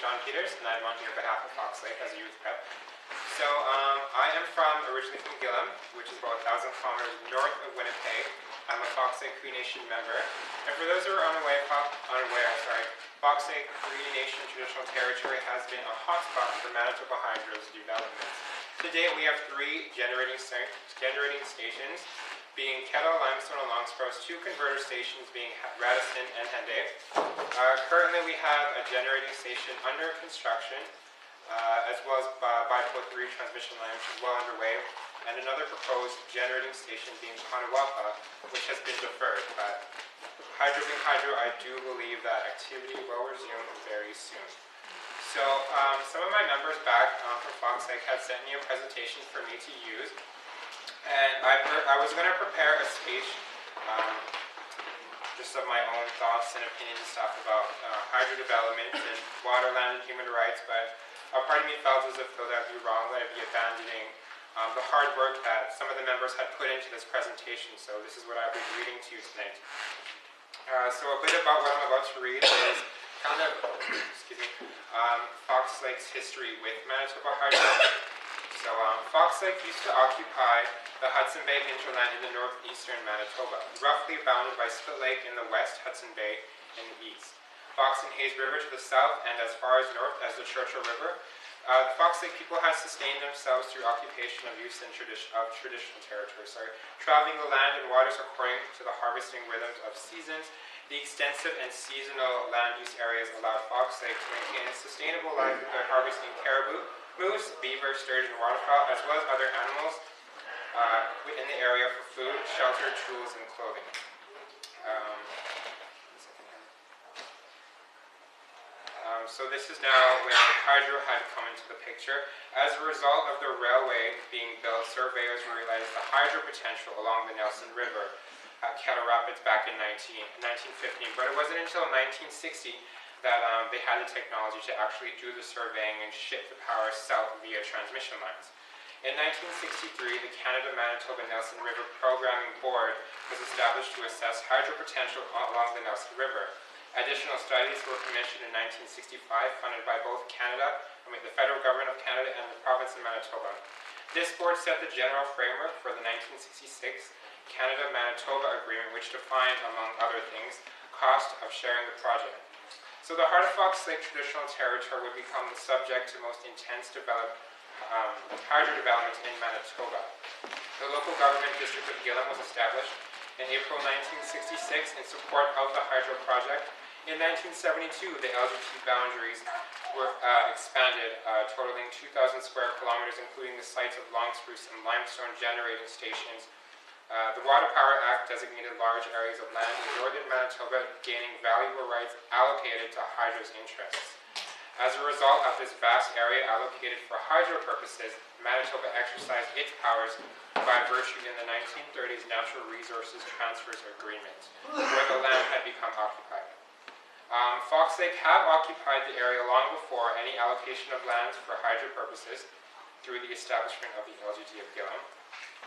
Sean Peters, and I'm on here on behalf of Fox Lake as a youth rep. So I am originally from Gillam, which is about 1,000 kilometers north of Winnipeg. I'm a Fox Lake Cree Nation member. And for those who are unaware, Fox Lake Cree Nation Traditional Territory has been a hotspot for Manitoba Hydro's development. To date, we have 3 generating stations, being Kettle, Limestone, and Long Spruce, 2 converter stations being Radisson and Henday. Currently, we have a generating station under construction, as well as Bipolar 3 transmission line, which is well underway, and another proposed generating station being Conowapa, which has been deferred. But Hydro being Hydro, I do believe that activity will resume very soon. So some of my members back from Fox Lake had sent me a presentation for me to use, and I was going to prepare a speech just of my own thoughts and opinions and stuff about hydro development and water, land, and human rights, but a part of me felt as if though that would be wrong, that I'd be abandoning the hard work that some of the members had put into this presentation, so this is what I'll be reading to you tonight. So a bit about what I'm about to read is kind of, Fox Lake's history with Manitoba Hydro. So Fox Lake used to occupy the Hudson Bay hinterland in the northeastern Manitoba, roughly bounded by Split Lake in the west, Hudson Bay in the east, Fox and Hayes River to the south, and as far as north as the Churchill River. The Fox Lake people have sustained themselves through occupation of use and traditional territory, traveling the land and waters according to the harvesting rhythms of seasons. The extensive and seasonal land use areas allowed Fox Lake to maintain a sustainable livelihood by harvesting caribou, moose, beaver, sturgeon, and waterfowl, as well as other animals in the area for food, shelter, tools, and clothing. So this is now where hydro had come into the picture. As a result of the railway being built, surveyors realized the hydro potential along the Nelson River at Kettle Rapids back in 1915. But it wasn't until 1960 that they had the technology to actually do the surveying and ship the power south via transmission lines. In 1963, the Canada-Manitoba-Nelson River Programming Board was established to assess hydro potential along the Nelson River. Additional studies were commissioned in 1965, funded by both the federal government of Canada and the province of Manitoba. This board set the general framework for the 1966 Canada-Manitoba Agreement, which defined, among other things, cost of sharing the project. So the heart of Fox Lake Traditional Territory would become the subject to most intense hydro development in Manitoba. The local government district of Gillam was established in April 1966 in support of the hydro project. In 1972, the LGT boundaries were expanded, totaling 2,000 square kilometers, including the sites of Long Spruce and Limestone generating stations. The Water Power Act designated large areas of land in northern Manitoba, gaining valuable rights allocated to hydro's interests. As a result of this vast area allocated for hydro purposes, Manitoba exercised its powers by virtue in the 1930s Natural Resources Transfers Agreement, where the land had become occupied. Fox Lake have occupied the area long before any allocation of lands for hydro purposes through the establishment of the LGT of Gillam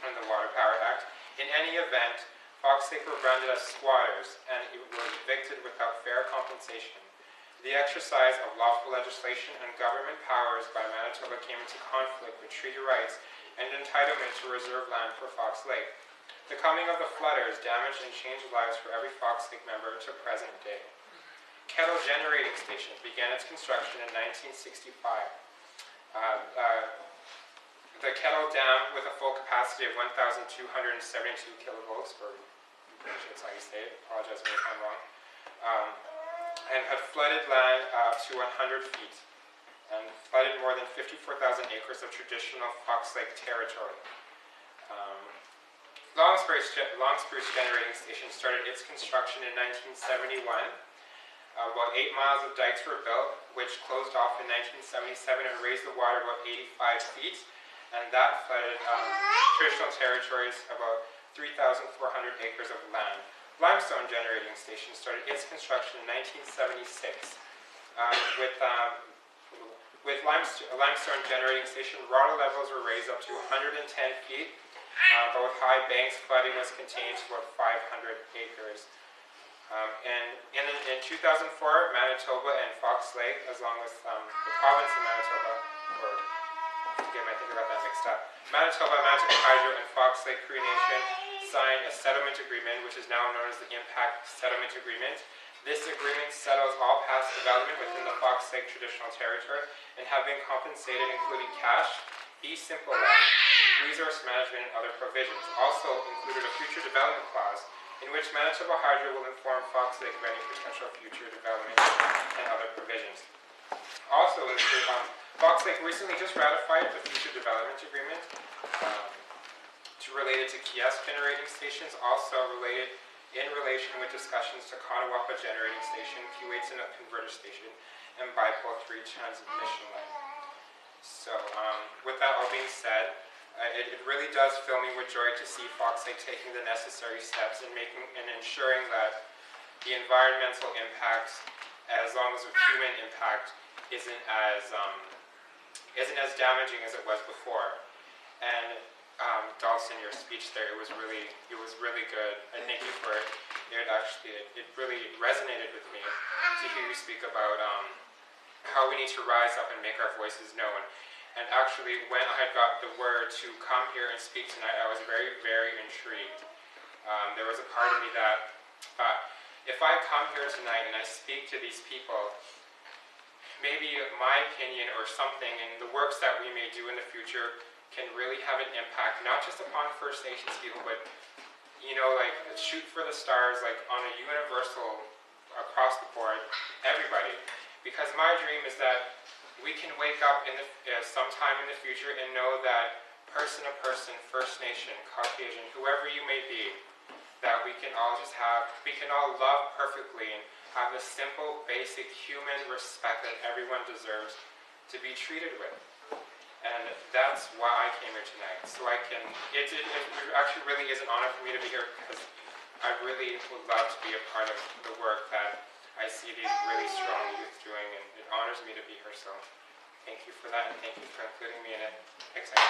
and the Water Power Act. In any event, Fox Lake were branded as squatters and were evicted without fair compensation. The exercise of lawful legislation and government powers by Manitoba came into conflict with treaty rights and entitlement to reserve land for Fox Lake. The coming of the flooders damaged and changed lives for every Fox Lake member to present day. Kettle Generating Station began its construction in 1965. The Kettle Dam, with a full capacity of 1,272 kilovolts, or that's how you say it, apologize if I'm wrong, and had flooded land to 100 feet, and flooded more than 54,000 acres of traditional Fox Lake territory. Long Spruce Generating Station started its construction in 1971. About 8 miles of dikes were built, which closed off in 1977 and raised the water about 85 feet, and that flooded traditional territories, about 3,400 acres of land. Limestone Generating Station started its construction in 1976. With Limestone Generating Station, water levels were raised up to 110 feet, but with high banks, flooding was contained to about 500 acres. In 2004, Manitoba and Fox Lake, as long as the province of Manitoba, or forgive me, I think I got that mixed up. Manitoba Hydro, and Fox Lake Cree Nation signed a settlement agreement, which is now known as the Impact Settlement Agreement. This agreement settles all past development within the Fox Lake Traditional Territory and have been compensated, including cash, fee simple land, resource management, and other provisions. Also included a future development clause in which Manitoba Hydro will inform Fox Lake of any potential future development and other provisions. Also, Fox Lake recently just ratified the future development agreement related to kiosk generating stations, also in relation with discussions to Conawapa Generating Station, Keewatin Converter Station, and Bipolar 3 transmission line. So, with that all being said, it really does fill me with joy to see Fox Lake taking the necessary steps in ensuring that the environmental impact, as long as the human impact, isn't as damaging as it was before. And Dawson, your speech there, it was really good. I thank you for it. It really resonated with me to hear you speak about how we need to rise up and make our voices known. And actually, when I got the word to come here and speak tonight, I was very, very intrigued. There was a part of me that thought, if I come here tonight and I speak to these people, maybe my opinion or something in the works that we may do in the future can really have an impact, not just upon First Nations people, but, like, shoot for the stars, like, on a universal, across the board, everybody. Because my dream is that we can wake up sometime in the future and know that person to person, First Nation, Caucasian, whoever you may be, that we can all love perfectly and have the simple, basic human respect that everyone deserves to be treated with. And that's why I came here tonight. So it actually really is an honor for me to be here, because I really would love to be a part of the work that I see these really strong youth doing, and it honors me to be here. So thank you for that, and thank you for including me in it. Excited.